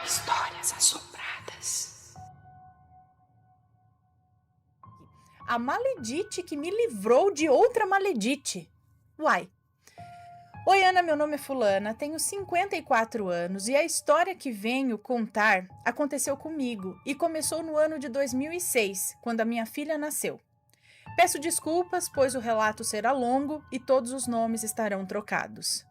Histórias assombradas. A maledite que me livrou de outra maledite. Uai. Oi, Ana, meu nome é Fulana, tenho 54 anos e a história que venho contar aconteceu comigo e começou no ano de 2006, quando a minha filha nasceu. Peço desculpas, pois o relato será longo e todos os nomes estarão trocados.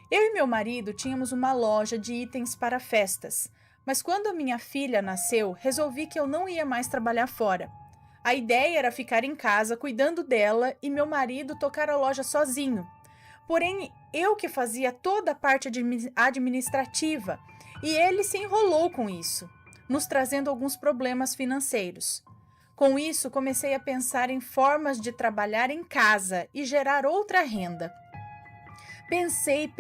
Eu e meu marido tínhamos uma loja de itens para festas, mas quando a minha filha nasceu, resolvi que eu não ia mais trabalhar fora. A ideia era ficar em casa cuidando dela e meu marido tocar a loja sozinho. Porém, eu que fazia toda a parte administrativa e ele se enrolou com isso, nos trazendo alguns problemas financeiros. Com isso, comecei a pensar em formas de trabalhar em casa e gerar outra renda. Pensei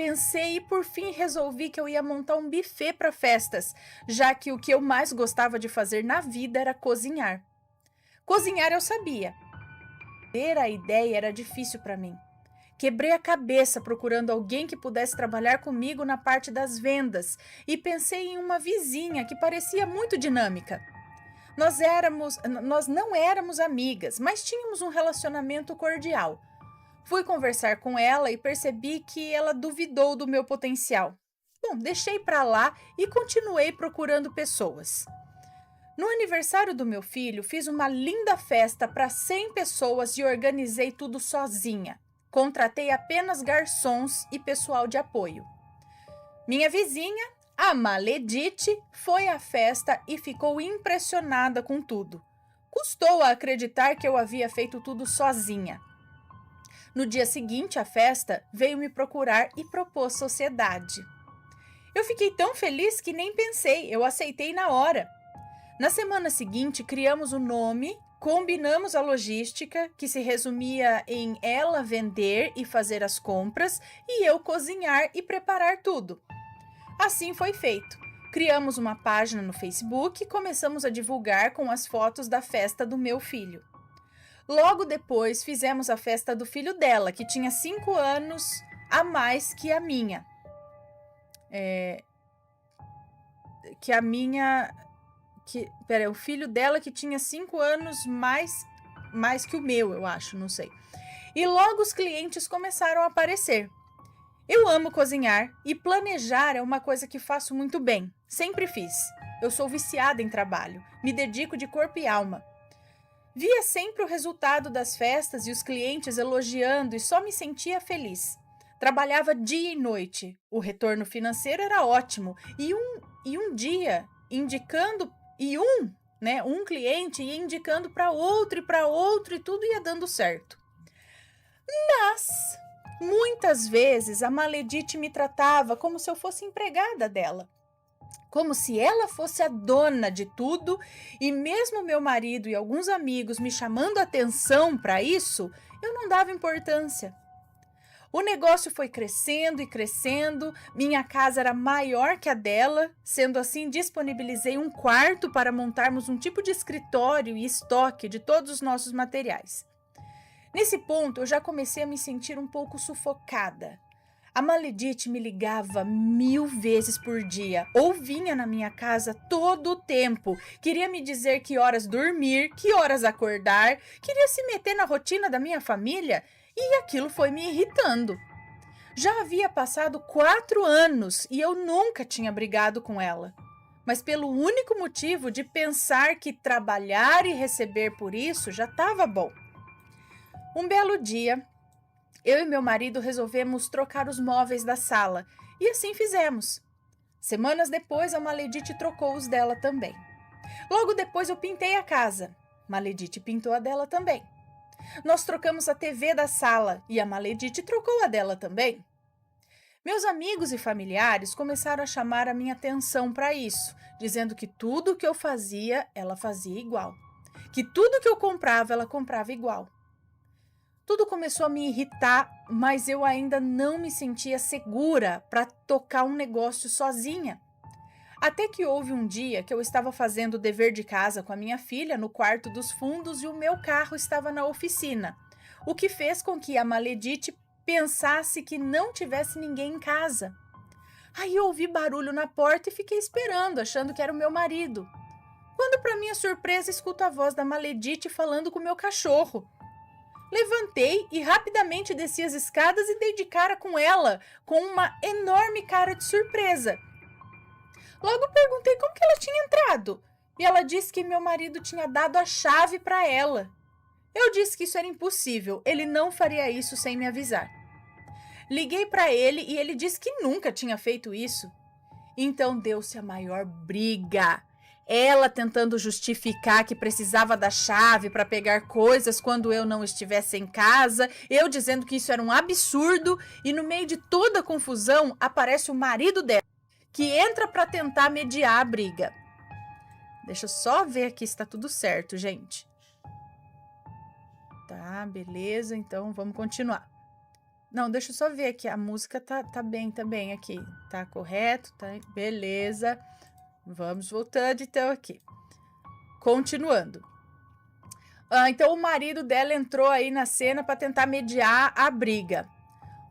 e por fim resolvi que eu ia montar um buffet para festas, já que o que eu mais gostava de fazer na vida era cozinhar. Cozinhar eu sabia. Ter a ideia era difícil para mim. Quebrei a cabeça procurando alguém que pudesse trabalhar comigo na parte das vendas e pensei em uma vizinha que parecia muito dinâmica. Nós não éramos amigas, mas tínhamos um relacionamento cordial. Fui conversar com ela e percebi que ela duvidou do meu potencial. Bom, deixei para lá e continuei procurando pessoas. No aniversário do meu filho, fiz uma linda festa para 100 pessoas e organizei tudo sozinha. Contratei apenas garçons e pessoal de apoio. Minha vizinha, a Maledite, foi à festa e ficou impressionada com tudo. Custou a acreditar que eu havia feito tudo sozinha. No dia seguinte à festa, veio me procurar e propôs sociedade. Eu fiquei tão feliz que nem pensei, eu aceitei na hora. Na semana seguinte, criamos o nome, combinamos a logística, que se resumia em ela vender e fazer as compras e eu cozinhar e preparar tudo. Assim foi feito. Criamos uma página no Facebook e começamos a divulgar com as fotos da festa do meu filho. Logo depois, fizemos a festa do filho dela, que tinha 5 anos a mais que a minha. O filho dela que tinha 5 anos mais que o meu, eu acho, não sei. E logo os clientes começaram a aparecer. Eu amo cozinhar e planejar é uma coisa que faço muito bem. Sempre fiz. Eu sou viciada em trabalho, me dedico de corpo e alma. Via sempre o resultado das festas e os clientes elogiando e só me sentia feliz. Trabalhava dia e noite. O retorno financeiro era ótimo. Um dia, um cliente ia indicando para outro e tudo ia dando certo. Mas, muitas vezes, a Maledite me tratava como se eu fosse empregada dela. Como se ela fosse a dona de tudo e mesmo meu marido e alguns amigos me chamando a atenção para isso, eu não dava importância. O negócio foi crescendo e crescendo, minha casa era maior que a dela, sendo assim disponibilizei um quarto para montarmos um tipo de escritório e estoque de todos os nossos materiais. Nesse ponto eu já comecei a me sentir um pouco sufocada. A Maledite me ligava 1000 vezes por dia, ou vinha na minha casa todo o tempo. Queria me dizer que horas dormir, que horas acordar, queria se meter na rotina da minha família e aquilo foi me irritando. Já havia passado 4 anos e eu nunca tinha brigado com ela. Mas pelo único motivo de pensar que trabalhar e receber por isso já estava bom. Um belo dia, eu e meu marido resolvemos trocar os móveis da sala e assim fizemos. Semanas depois, a Maledite trocou os dela também. Logo depois eu pintei a casa. Maledite pintou a dela também. Nós trocamos a TV da sala e a Maledite trocou a dela também. Meus amigos e familiares começaram a chamar a minha atenção para isso, dizendo que tudo que eu fazia, ela fazia igual. Que tudo que eu comprava, ela comprava igual. Tudo começou a me irritar, mas eu ainda não me sentia segura para tocar um negócio sozinha. Até que houve um dia que eu estava fazendo o dever de casa com a minha filha no quarto dos fundos e o meu carro estava na oficina, o que fez com que a Maledite pensasse que não tivesse ninguém em casa. Aí eu ouvi barulho na porta e fiquei esperando, achando que era o meu marido. Quando, para minha surpresa, escuto a voz da Maledite falando com o meu cachorro. Levantei e rapidamente desci as escadas e dei de cara com ela, com uma enorme cara de surpresa. Logo perguntei como que ela tinha entrado, e ela disse que meu marido tinha dado a chave para ela. Eu disse que isso era impossível, ele não faria isso sem me avisar. Liguei para ele e ele disse que nunca tinha feito isso. Então deu-se a maior briga. Ela tentando justificar que precisava da chave para pegar coisas quando eu não estivesse em casa, eu dizendo que isso era um absurdo, e no meio de toda a confusão aparece o marido dela, que entra para tentar mediar a briga. Deixa eu só ver aqui se está tudo certo, gente. Tá, beleza, então vamos continuar. Não, deixa eu só ver aqui, a música tá bem aqui, tá correto, tá, beleza. Vamos voltando então aqui. Continuando. Então o marido dela entrou aí na cena para tentar mediar a briga.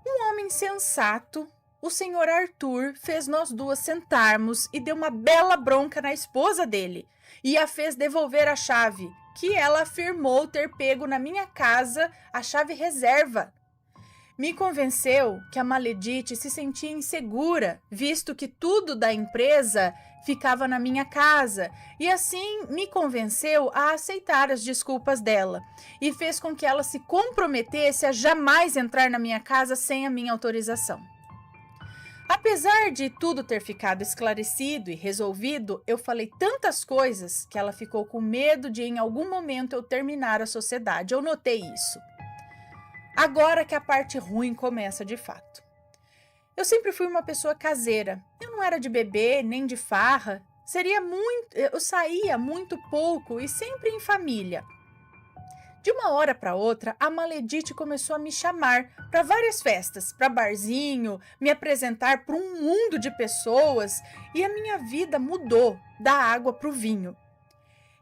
Um homem sensato, o senhor Arthur, fez nós duas sentarmos e deu uma bela bronca na esposa dele e a fez devolver a chave, que ela afirmou ter pego na minha casa, a chave reserva. Me convenceu que a Maledite se sentia insegura, visto que tudo da empresa ficava na minha casa, e assim me convenceu a aceitar as desculpas dela, e fez com que ela se comprometesse a jamais entrar na minha casa sem a minha autorização. Apesar de tudo ter ficado esclarecido e resolvido, eu falei tantas coisas que ela ficou com medo de em algum momento eu terminar a sociedade. Eu notei isso. Agora que a parte ruim começa de fato. Eu sempre fui uma pessoa caseira. Eu não era de beber, nem de farra. Eu saía muito pouco e sempre em família. De uma hora para outra, a Maledite começou a me chamar para várias festas, para barzinho, me apresentar para um mundo de pessoas, e a minha vida mudou da água para o vinho.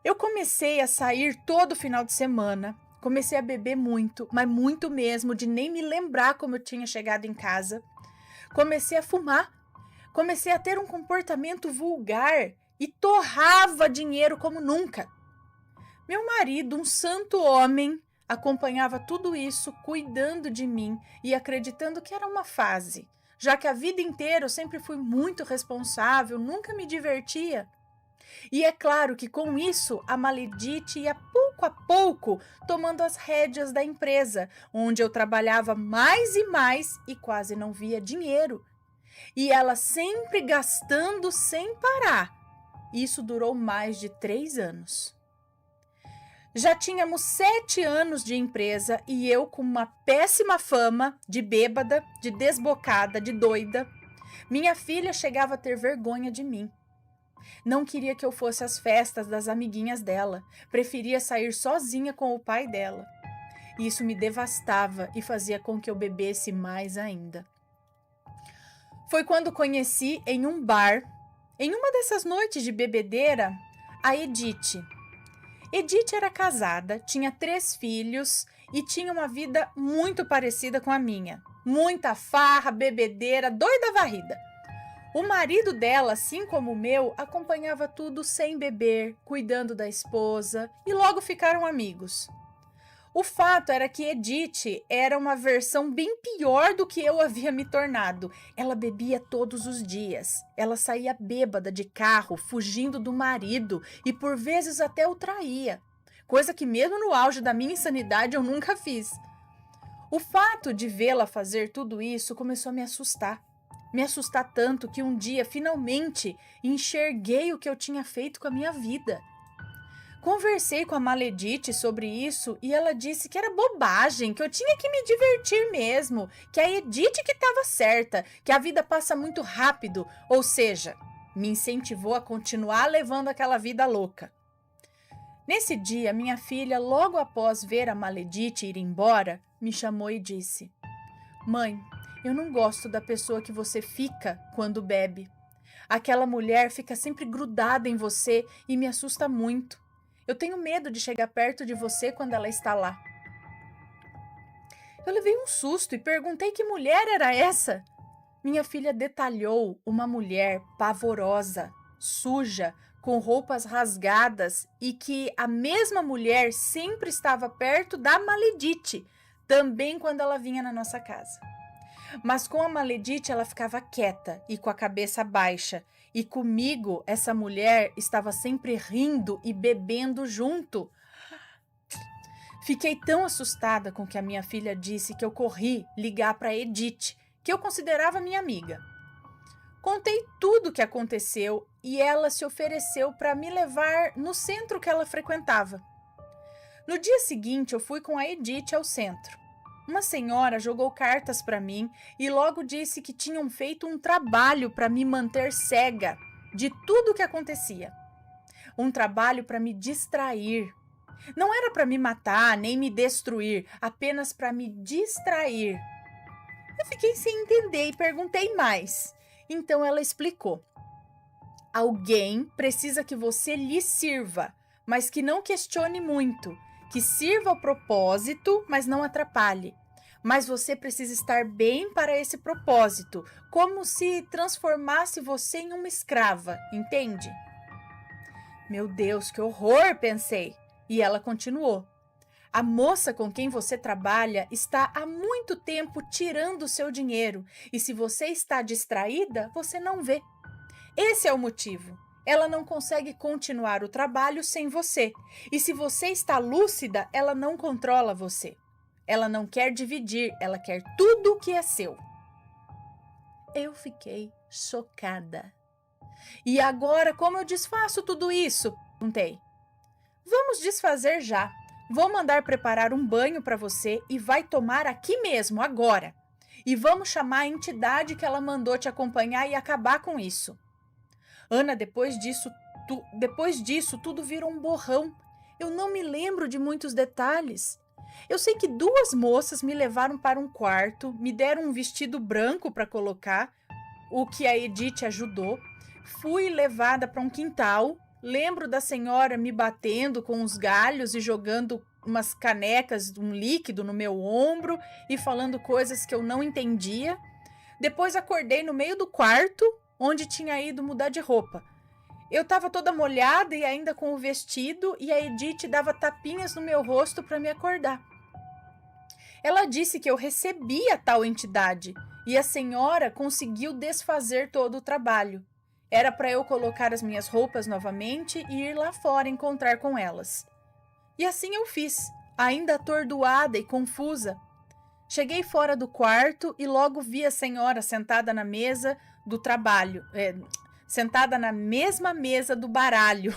Eu comecei a sair todo final de semana. Comecei a beber muito, mas muito mesmo, de nem me lembrar como eu tinha chegado em casa. Comecei a fumar. Comecei a ter um comportamento vulgar e torrava dinheiro como nunca. Meu marido, um santo homem, acompanhava tudo isso, cuidando de mim e acreditando que era uma fase, já que a vida inteira eu sempre fui muito responsável, nunca me divertia. E é claro que com isso a Maledite ia pouco a pouco tomando as rédeas da empresa, onde eu trabalhava mais e quase não via dinheiro. E ela sempre gastando sem parar. Isso durou mais de 3 anos. Já tínhamos 7 anos de empresa e eu com uma péssima fama de bêbada, de desbocada, de doida. Minha filha chegava a ter vergonha de mim. Não queria que eu fosse às festas das amiguinhas dela. Preferia sair sozinha com o pai dela. Isso me devastava e fazia com que eu bebesse mais ainda. Foi quando conheci em um bar, em uma dessas noites de bebedeira, a Edith. Edith era casada, tinha 3 filhos e tinha uma vida muito parecida com a minha. Muita farra, bebedeira, doida varrida. O marido dela, assim como o meu, acompanhava tudo sem beber, cuidando da esposa, e logo ficaram amigos. O fato era que Edith era uma versão bem pior do que eu havia me tornado. Ela bebia todos os dias. Ela saía bêbada de carro, fugindo do marido, e por vezes até o traía. Coisa que mesmo no auge da minha insanidade eu nunca fiz. O fato de vê-la fazer tudo isso começou a me assustar. Me assustar tanto que um dia, finalmente, enxerguei o que eu tinha feito com a minha vida. Conversei com a Maledite sobre isso e ela disse que era bobagem, que eu tinha que me divertir mesmo, que a Edith que estava certa, que a vida passa muito rápido, ou seja, me incentivou a continuar levando aquela vida louca. Nesse dia, minha filha, logo após ver a Maledite ir embora, me chamou e disse: "Mãe, eu não gosto da pessoa que você fica quando bebe. Aquela mulher fica sempre grudada em você e me assusta muito. Eu tenho medo de chegar perto de você quando ela está lá." Eu levei um susto e perguntei que mulher era essa. Minha filha detalhou uma mulher pavorosa, suja, com roupas rasgadas e que a mesma mulher sempre estava perto da Maledite, também quando ela vinha na nossa casa. Mas com a Maledite ela ficava quieta e com a cabeça baixa, e comigo essa mulher estava sempre rindo e bebendo junto. Fiquei tão assustada com o que a minha filha disse que eu corri ligar para Edith, que eu considerava minha amiga. Contei tudo o que aconteceu e ela se ofereceu para me levar no centro que ela frequentava. No dia seguinte, eu fui com a Edith ao centro. Uma senhora jogou cartas para mim e logo disse que tinham feito um trabalho para me manter cega de tudo o que acontecia. Um trabalho para me distrair. Não era para me matar nem me destruir, apenas para me distrair. Eu fiquei sem entender e perguntei mais. Então ela explicou. Alguém precisa que você lhe sirva, mas que não questione muito, que sirva ao propósito, mas não atrapalhe. Mas você precisa estar bem para esse propósito, como se transformasse você em uma escrava, entende? Meu Deus, que horror, pensei. E ela continuou. A moça com quem você trabalha está há muito tempo tirando o seu dinheiro e se você está distraída, você não vê. Esse é o motivo. Ela não consegue continuar o trabalho sem você. E se você está lúcida, ela não controla você. Ela não quer dividir, ela quer tudo o que é seu. Eu fiquei chocada. E agora, como eu desfaço tudo isso? Perguntei. Vamos desfazer já. Vou mandar preparar um banho para você e vai tomar aqui mesmo, agora. E vamos chamar a entidade que ela mandou te acompanhar e acabar com isso. Ana, depois disso, tudo virou um borrão. Eu não me lembro de muitos detalhes. Eu sei que 2 moças me levaram para um quarto, me deram um vestido branco para colocar, o que a Edith ajudou. Fui levada para um quintal. Lembro da senhora me batendo com os galhos e jogando umas canecas, um líquido no meu ombro e falando coisas que eu não entendia. Depois acordei no meio do quarto, onde tinha ido mudar de roupa. Eu estava toda molhada e ainda com o vestido e a Edith dava tapinhas no meu rosto para me acordar. Ela disse que eu recebia tal entidade e a senhora conseguiu desfazer todo o trabalho. Era para eu colocar as minhas roupas novamente e ir lá fora encontrar com elas. E assim eu fiz, ainda atordoada e confusa. Cheguei fora do quarto e logo vi a senhora sentada na mesa do trabalho, sentada na mesma mesa do baralho.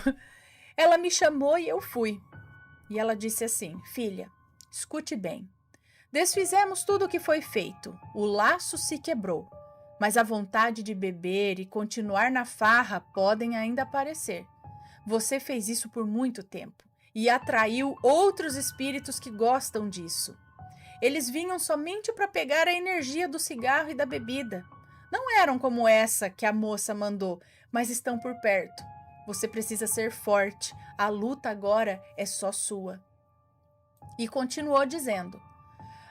Ela me chamou e eu fui. E ela disse assim, filha, escute bem. Desfizemos tudo o que foi feito, o laço se quebrou. Mas a vontade de beber e continuar na farra podem ainda aparecer. Você fez isso por muito tempo e atraiu outros espíritos que gostam disso. Eles vinham somente para pegar a energia do cigarro e da bebida. Não eram como essa que a moça mandou, mas estão por perto. Você precisa ser forte. A luta agora é só sua. E continuou dizendo,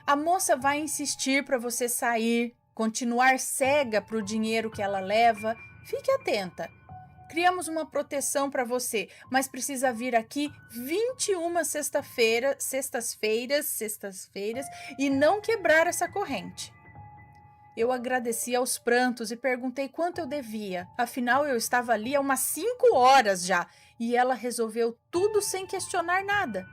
a moça vai insistir para você sair, continuar cega para o dinheiro que ela leva. Fique atenta. Criamos uma proteção para você, mas precisa vir aqui 21 sextas-feiras e não quebrar essa corrente. Eu agradeci aos prantos e perguntei quanto eu devia. Afinal, eu estava ali há umas 5 horas já e ela resolveu tudo sem questionar nada.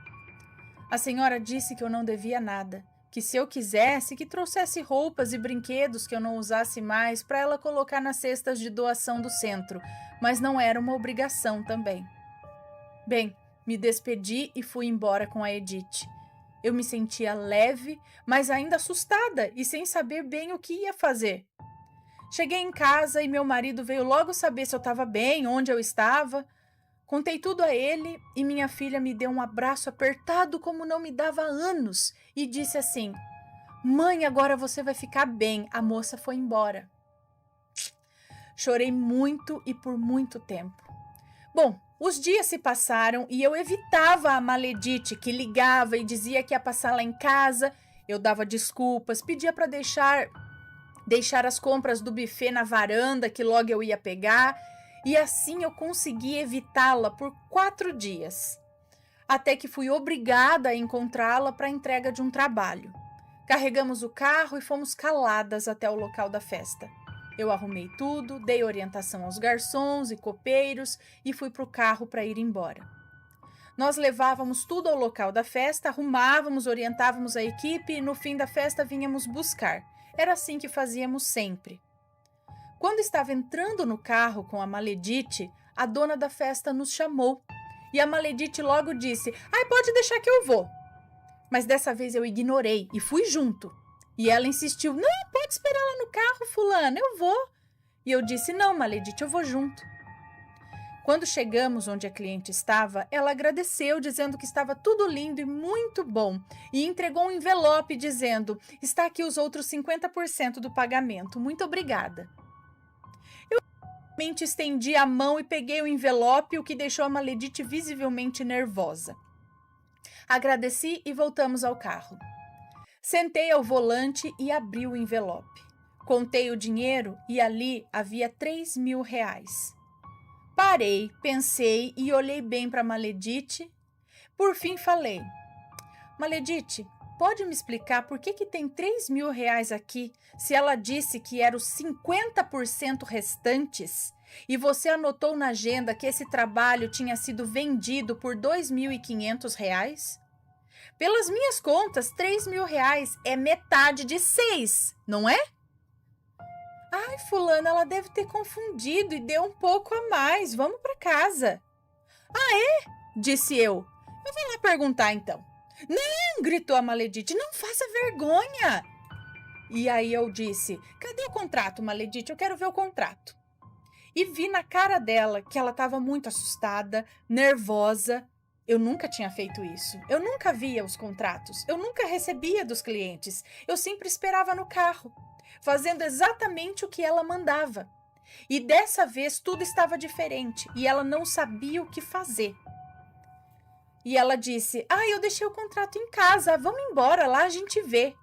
A senhora disse que eu não devia nada. Que se eu quisesse, que trouxesse roupas e brinquedos que eu não usasse mais para ela colocar nas cestas de doação do centro, mas não era uma obrigação também. Bem, me despedi e fui embora com a Edith. Eu me sentia leve, mas ainda assustada e sem saber bem o que ia fazer. Cheguei em casa e meu marido veio logo saber se eu estava bem, onde eu estava. Contei tudo a ele e minha filha me deu um abraço apertado como não me dava há anos e disse assim, mãe, agora você vai ficar bem, a moça foi embora. Chorei muito e por muito tempo. Bom, os dias se passaram e eu evitava a Maledite que ligava e dizia que ia passar lá em casa. Eu dava desculpas, pedia para deixar as compras do buffet na varanda que logo eu ia pegar, e assim eu consegui evitá-la por 4 dias, até que fui obrigada a encontrá-la para a entrega de um trabalho. Carregamos o carro e fomos caladas até o local da festa. Eu arrumei tudo, dei orientação aos garçons e copeiros e fui para o carro para ir embora. Nós levávamos tudo ao local da festa, arrumávamos, orientávamos a equipe e no fim da festa vínhamos buscar. Era assim que fazíamos sempre. Quando estava entrando no carro com a Maledite, a dona da festa nos chamou. E a Maledite logo disse: "Ai, pode deixar que eu vou." Mas dessa vez eu ignorei e fui junto. E ela insistiu: "Não, pode esperar lá no carro, fulana, eu vou." E eu disse: "Não, Maledite, eu vou junto." Quando chegamos onde a cliente estava, ela agradeceu, dizendo que estava tudo lindo e muito bom, e entregou um envelope dizendo: "Está aqui os outros 50% do pagamento. Muito obrigada." Eu realmente estendi a mão e peguei o envelope, o que deixou a Maledite visivelmente nervosa. Agradeci e voltamos ao carro. Sentei ao volante e abri o envelope. Contei o dinheiro e ali havia 3.000 reais. Parei, pensei e olhei bem para Maledite. Por fim falei: "Maledite, pode me explicar por que tem 3.000 reais aqui, se ela disse que eram os 50% restantes e você anotou na agenda que esse trabalho tinha sido vendido por 2.500 reais? Pelas minhas contas, 3.000 reais é metade de 6, não é?" "Ai, fulana, ela deve ter confundido e deu um pouco a mais. Vamos para casa." "Ah, é?" disse eu. "Eu vou lá perguntar então." "Não!" gritou a Maledite. "Não faça vergonha." E aí eu disse: "Cadê o contrato, Maledite? Eu quero ver o contrato." E vi na cara dela que ela estava muito assustada, nervosa. Eu nunca tinha feito isso. Eu nunca via os contratos. Eu nunca recebia dos clientes. Eu sempre esperava no carro, fazendo exatamente o que ela mandava. E dessa vez tudo estava diferente e ela não sabia o que fazer. E ela disse: "Ah, eu deixei o contrato em casa. Vamos embora, lá a gente vê."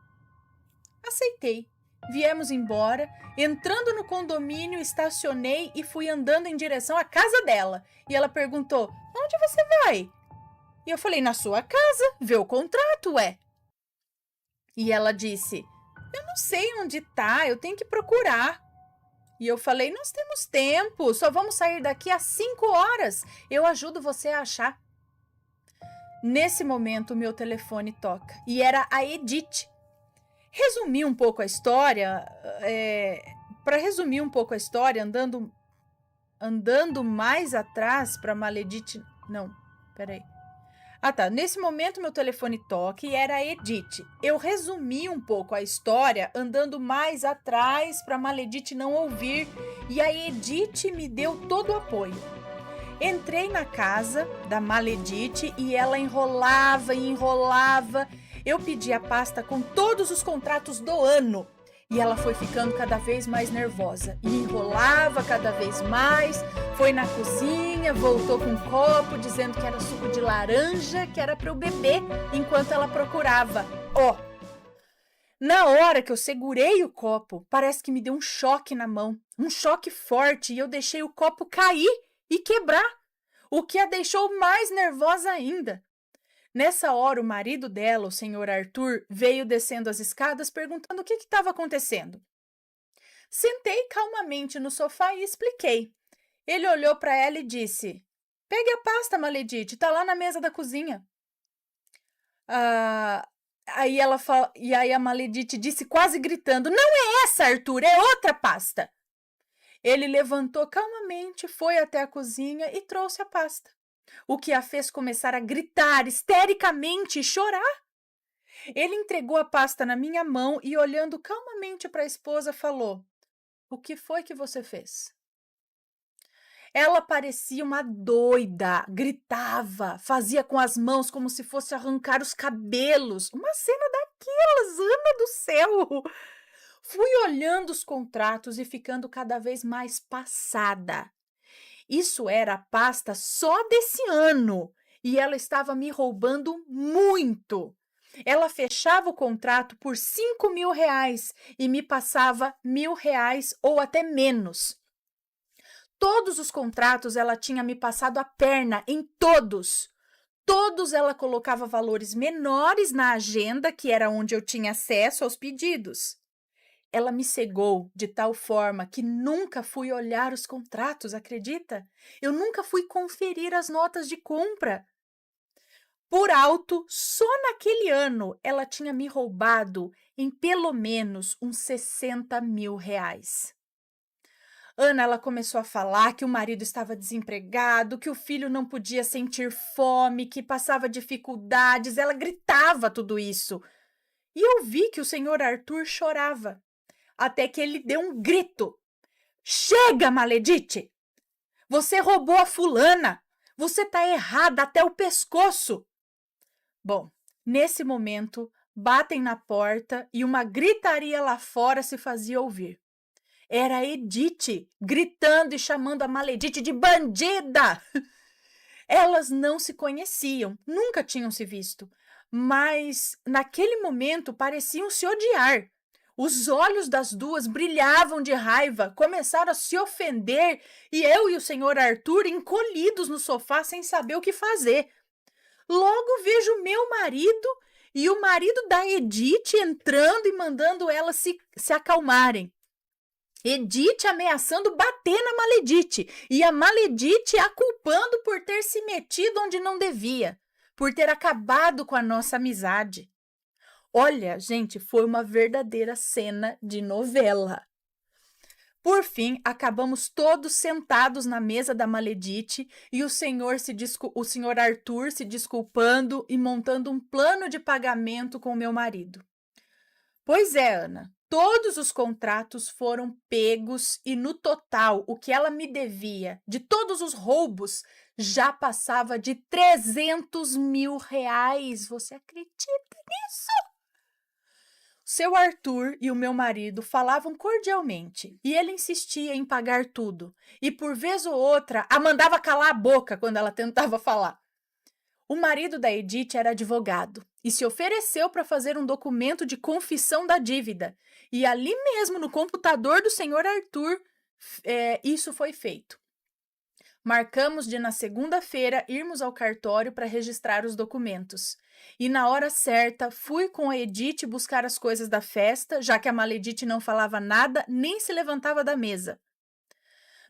Aceitei. Viemos embora. Entrando no condomínio, estacionei e fui andando em direção à casa dela. E ela perguntou: "Onde você vai?" E eu falei: "Na sua casa, ver o contrato, ué." E ela disse: "Eu não sei onde tá, eu tenho que procurar." E eu falei: "Nós temos tempo, só vamos sair daqui às 5 horas. Eu ajudo você a achar." Nesse momento, o meu telefone toca e era a Edith. Resumir um pouco a história, para resumir um pouco a história, andando mais atrás para Maledite. Não, peraí. Ah, tá. Nesse momento, meu telefone toca e era a Edith. Eu resumi um pouco a história, andando mais atrás para Maledite não ouvir, e a Edith me deu todo o apoio. Entrei na casa da Maledite e ela enrolava e enrolava. Eu pedi a pasta com todos os contratos do ano. E ela foi ficando cada vez mais nervosa e enrolava cada vez mais. Foi na cozinha, voltou com um copo dizendo que era suco de laranja, que era para eu beber enquanto ela procurava. Na hora que eu segurei o copo, parece que me deu um choque na mão, um choque forte, e eu deixei o copo cair e quebrar, o que a deixou mais nervosa ainda. Nessa hora, o marido dela, o senhor Arthur, veio descendo as escadas perguntando o que estava acontecendo. Sentei calmamente no sofá e expliquei. Ele olhou para ela e disse: "Pegue a pasta, Maledite, está lá na mesa da cozinha." Aí a Maledite disse, quase gritando: "Não é essa, Arthur, é outra pasta." Ele levantou calmamente, foi até a cozinha e trouxe a pasta, o que a fez começar a gritar histericamente e chorar. Ele entregou a pasta na minha mão e, olhando calmamente para a esposa, falou: "O que foi que você fez?" Ela parecia uma doida, gritava, fazia com as mãos como se fosse arrancar os cabelos. Uma cena daquelas, Ana do céu! Fui olhando os contratos e ficando cada vez mais passada. Isso era a pasta só desse ano e ela estava me roubando muito. Ela fechava o contrato por R$ 5.000 e me passava R$ 1.000 ou até menos. Todos os contratos ela tinha me passado a perna, em todos. Todos ela colocava valores menores na agenda, que era onde eu tinha acesso aos pedidos. Ela me cegou de tal forma que nunca fui olhar os contratos, acredita? Eu nunca fui conferir as notas de compra. Por alto, só naquele ano ela tinha me roubado em pelo menos uns R$ 60.000. Ana, ela começou a falar que o marido estava desempregado, que o filho não podia sentir fome, que passava dificuldades. Ela gritava tudo isso. E eu vi que o senhor Arthur chorava, até que ele deu um grito. Chega, maledite! Você roubou a fulana! Você tá errada até o pescoço! Bom, nesse momento, batem na porta e uma gritaria lá fora se fazia ouvir. Era a Edith gritando e chamando a maledite de bandida. Elas não se conheciam, nunca tinham se visto, mas naquele momento pareciam se odiar. Os olhos das duas brilhavam de raiva, começaram a se ofender e eu e o senhor Arthur encolhidos no sofá sem saber o que fazer. Logo vejo meu marido e o marido da Edith entrando e mandando elas se acalmarem. Edith ameaçando bater na Maledite e a Maledite a culpando por ter se metido onde não devia, por ter acabado com a nossa amizade. Olha, gente, foi uma verdadeira cena de novela. Por fim, acabamos todos sentados na mesa da Maledite e o senhor Arthur se desculpando e montando um plano de pagamento com o meu marido. Pois é, Ana, todos os contratos foram pegos e no total o que ela me devia de todos os roubos já passava de R$ 300.000. Você acredita nisso? Seu Arthur e o meu marido falavam cordialmente e ele insistia em pagar tudo e por vez ou outra a mandava calar a boca quando ela tentava falar. O marido da Edith era advogado e se ofereceu para fazer um documento de confissão da dívida. E ali mesmo no computador do senhor Arthur, isso foi feito. Marcamos de na segunda-feira irmos ao cartório para registrar os documentos. E na hora certa, fui com a Edith buscar as coisas da festa, já que a Maledite não falava nada nem se levantava da mesa.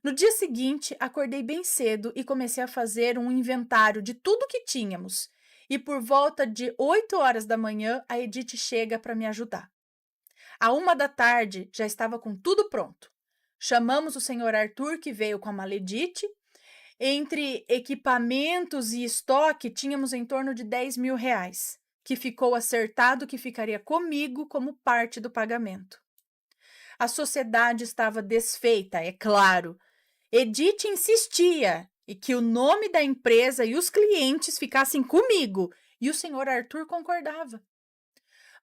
No dia seguinte, acordei bem cedo e comecei a fazer um inventário de tudo que tínhamos. E por volta de 8 horas da manhã, a Edith chega para me ajudar. À 1 da tarde, já estava com tudo pronto. Chamamos o senhor Arthur, que veio com a Maledite. Entre equipamentos e estoque, tínhamos em torno de R$ 10.000, que ficou acertado que ficaria comigo como parte do pagamento. A sociedade estava desfeita, é claro. Edith insistia e que o nome da empresa e os clientes ficassem comigo, e o senhor Arthur concordava.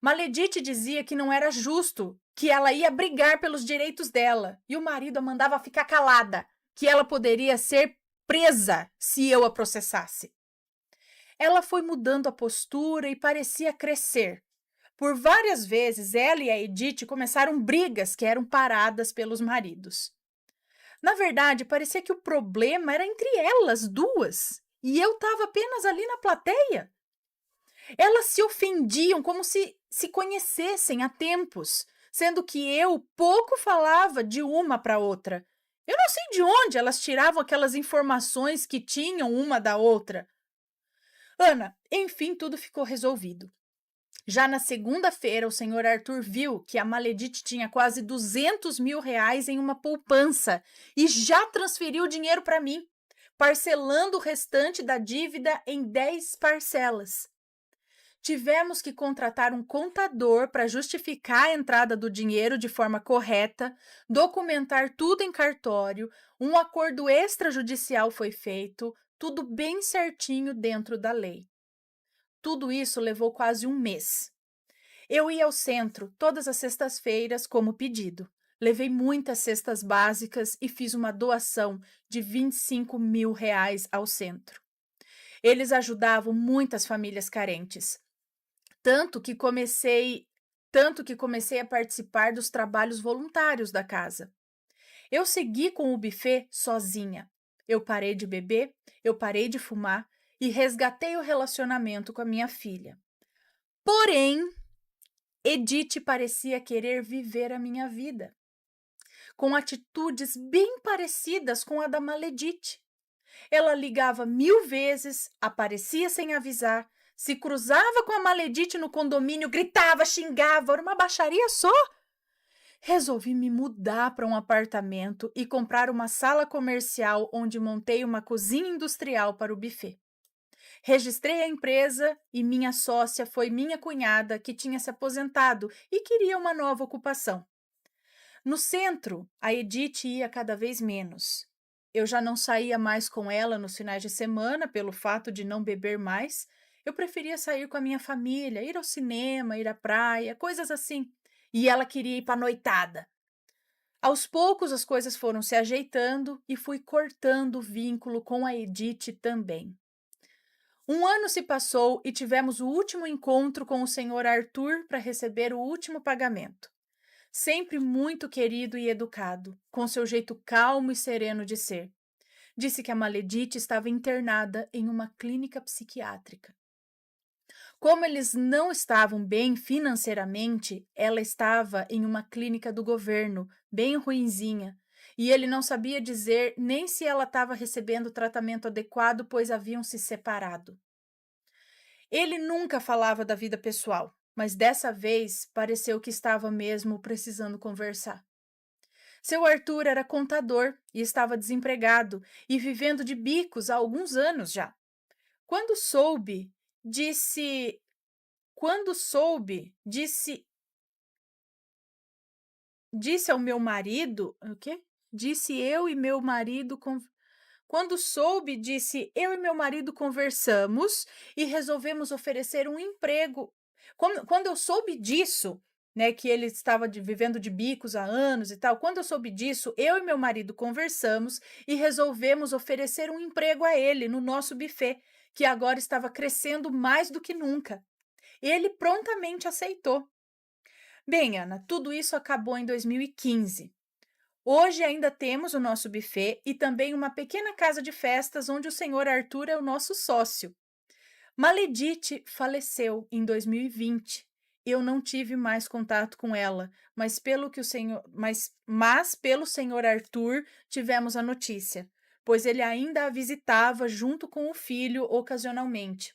Maledite dizia que não era justo, que ela ia brigar pelos direitos dela, e o marido a mandava ficar calada, que ela poderia ser presa se eu a processasse. Ela foi mudando a postura e parecia crescer. Por várias vezes, ela e a Edith começaram brigas que eram paradas pelos maridos. Na verdade, parecia que o problema era entre elas duas, e eu estava apenas ali na plateia. Elas se ofendiam como se conhecessem há tempos, sendo que eu pouco falava de uma para outra. Eu não sei de onde elas tiravam aquelas informações que tinham uma da outra. Ana, enfim, tudo ficou resolvido. Já na segunda-feira, o senhor Arthur viu que a Maledite tinha quase R$ 200.000 em uma poupança e já transferiu o dinheiro para mim, parcelando o restante da dívida em 10 parcelas. Tivemos que contratar um contador para justificar a entrada do dinheiro de forma correta, documentar tudo em cartório, um acordo extrajudicial foi feito, tudo bem certinho dentro da lei. Tudo isso levou quase um mês. Eu ia ao centro todas as sextas-feiras como pedido. Levei muitas cestas básicas e fiz uma doação de R$ 25.000 ao centro. Eles ajudavam muitas famílias carentes. Tanto que comecei, tanto que comecei a participar dos trabalhos voluntários da casa. Eu segui com o buffet sozinha. Eu parei de beber, eu parei de fumar e resgatei o relacionamento com a minha filha. Porém, Edith parecia querer viver a minha vida, com atitudes bem parecidas com a da Maledite. Ela ligava 1000 vezes, aparecia sem avisar, se cruzava com a Maledite no condomínio, gritava, xingava, era uma baixaria só. Resolvi me mudar para um apartamento e comprar uma sala comercial onde montei uma cozinha industrial para o buffet. Registrei a empresa e minha sócia foi minha cunhada, que tinha se aposentado e queria uma nova ocupação. No centro, a Edith ia cada vez menos. Eu já não saía mais com ela nos finais de semana pelo fato de não beber mais. Eu preferia sair com a minha família, ir ao cinema, ir à praia, coisas assim. E ela queria ir para a noitada. Aos poucos as coisas foram se ajeitando e fui cortando o vínculo com a Edith também. Um ano se passou e tivemos o último encontro com o senhor Arthur para receber o último pagamento. Sempre muito querido e educado, com seu jeito calmo e sereno de ser. Disse que a Maledite estava internada em uma clínica psiquiátrica. Como eles não estavam bem financeiramente, ela estava em uma clínica do governo, bem ruinzinha, e ele não sabia dizer nem se ela estava recebendo o tratamento adequado, pois haviam se separado. Ele nunca falava da vida pessoal, mas dessa vez pareceu que estava mesmo precisando conversar. Seu Arthur era contador e estava desempregado e vivendo de bicos há alguns anos já. Quando soube, disse disse ao meu marido, o quê? Disse eu e meu marido Quando soube, disse eu e meu marido conversamos e resolvemos oferecer um emprego. Quando eu soube disso, né, que ele estava vivendo de bicos há anos e tal, quando eu soube disso, eu e meu marido conversamos e resolvemos oferecer um emprego a ele no nosso buffet, que agora estava crescendo mais do que nunca. Ele prontamente aceitou. Bem, Ana, tudo isso acabou em 2015. Hoje ainda temos o nosso buffet e também uma pequena casa de festas onde o senhor Arthur é o nosso sócio. Maledite faleceu em 2020. Eu não tive mais contato com ela, mas pelo senhor Arthur tivemos a notícia, pois ele ainda a visitava junto com o filho ocasionalmente.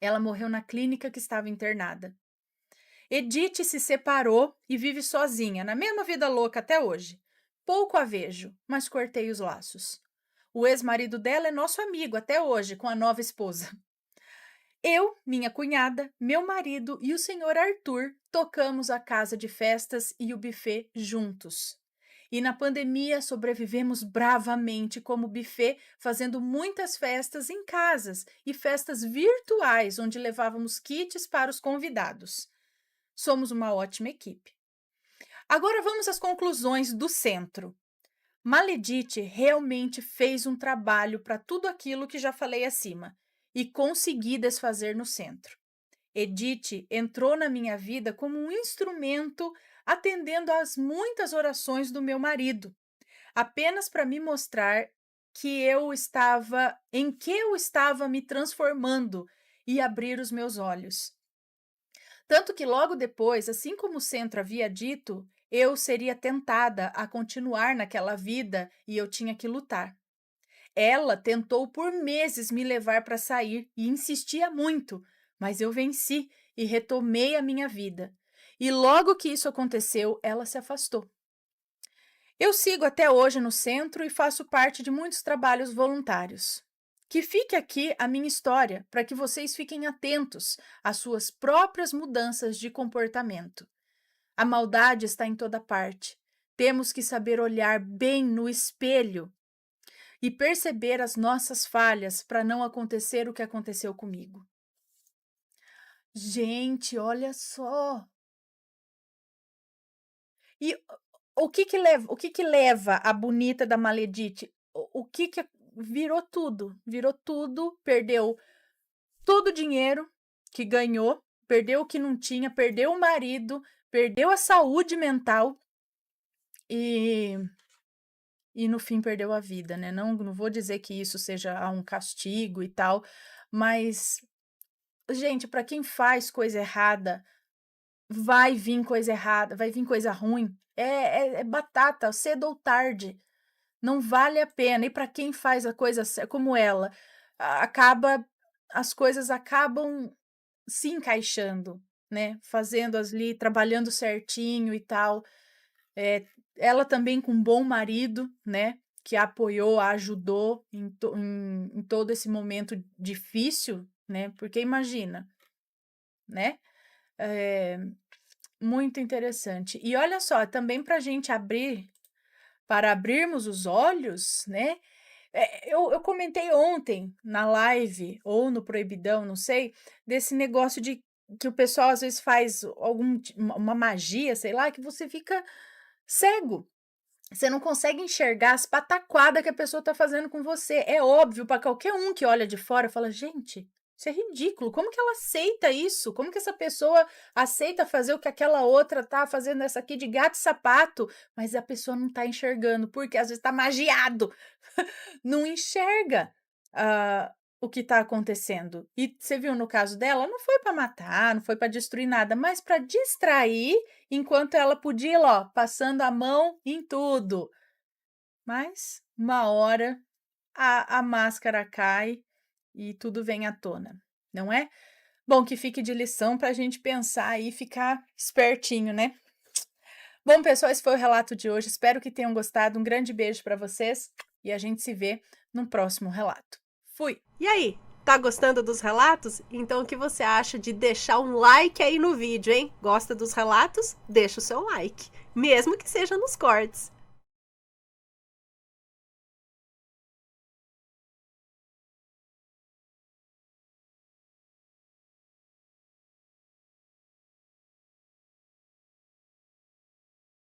Ela morreu na clínica que estava internada. Edith se separou e vive sozinha, na mesma vida louca até hoje. Pouco a vejo, mas cortei os laços. O ex-marido dela é nosso amigo até hoje, com a nova esposa. Eu, minha cunhada, meu marido e o senhor Arthur tocamos a casa de festas e o buffet juntos. E na pandemia sobrevivemos bravamente como buffet, fazendo muitas festas em casas e festas virtuais, onde levávamos kits para os convidados. Somos uma ótima equipe. Agora vamos às conclusões do centro. Maledite realmente fez um trabalho para tudo aquilo que já falei acima e consegui desfazer no centro. Edith entrou na minha vida como um instrumento atendendo às muitas orações do meu marido, apenas para me mostrar em que eu estava me transformando e abrir os meus olhos. Tanto que logo depois, assim como o centro havia dito, eu seria tentada a continuar naquela vida e eu tinha que lutar. Ela tentou por meses me levar para sair e insistia muito, mas eu venci e retomei a minha vida. E logo que isso aconteceu, ela se afastou. Eu sigo até hoje no centro e faço parte de muitos trabalhos voluntários. Que fique aqui a minha história para que vocês fiquem atentos às suas próprias mudanças de comportamento. A maldade está em toda parte. Temos que saber olhar bem no espelho e perceber as nossas falhas para não acontecer o que aconteceu comigo. Gente, olha só. E o que leva a bonita da Maledite? Virou tudo, perdeu todo o dinheiro que ganhou, perdeu o que não tinha, perdeu o marido, perdeu a saúde mental e no fim perdeu a vida, né? Não vou dizer que isso seja um castigo e tal, mas, gente, para quem faz coisa errada, vai vir coisa errada, vai vir coisa ruim. É batata, cedo ou tarde. Não vale a pena. E para quem faz a coisa como ela, acaba, as coisas acabam se encaixando, né? Fazendo ali, trabalhando certinho e tal. Ela também com um bom marido, né? Que a apoiou, a ajudou em todo esse momento difícil, né? Porque imagina, né? Muito interessante. E olha só, também para a gente para abrirmos os olhos, né? Eu comentei ontem na live ou no Proibidão, não sei, desse negócio de que o pessoal às vezes faz uma magia, sei lá, que você fica cego. Você não consegue enxergar as pataquadas que a pessoa está fazendo com você. É óbvio para qualquer um que olha de fora, fala, gente, isso é ridículo. Como que ela aceita isso? Como que essa pessoa aceita fazer o que aquela outra tá fazendo essa aqui de gato e sapato? Mas a pessoa não tá enxergando, porque às vezes tá magiado. Não enxerga o que tá acontecendo. E você viu no caso dela, não foi para matar, não foi para destruir nada, mas para distrair, enquanto ela podia ir lá, ó, passando a mão em tudo. Mas uma hora a máscara cai e tudo vem à tona, não é? Bom, que fique de lição para a gente pensar e ficar espertinho, né? Bom, pessoal, esse foi o relato de hoje. Espero que tenham gostado. Um grande beijo para vocês e a gente se vê no próximo relato. Fui! E aí, tá gostando dos relatos? Então o que você acha de deixar um like aí no vídeo, hein? Gosta dos relatos? Deixa o seu like, mesmo que seja nos cortes.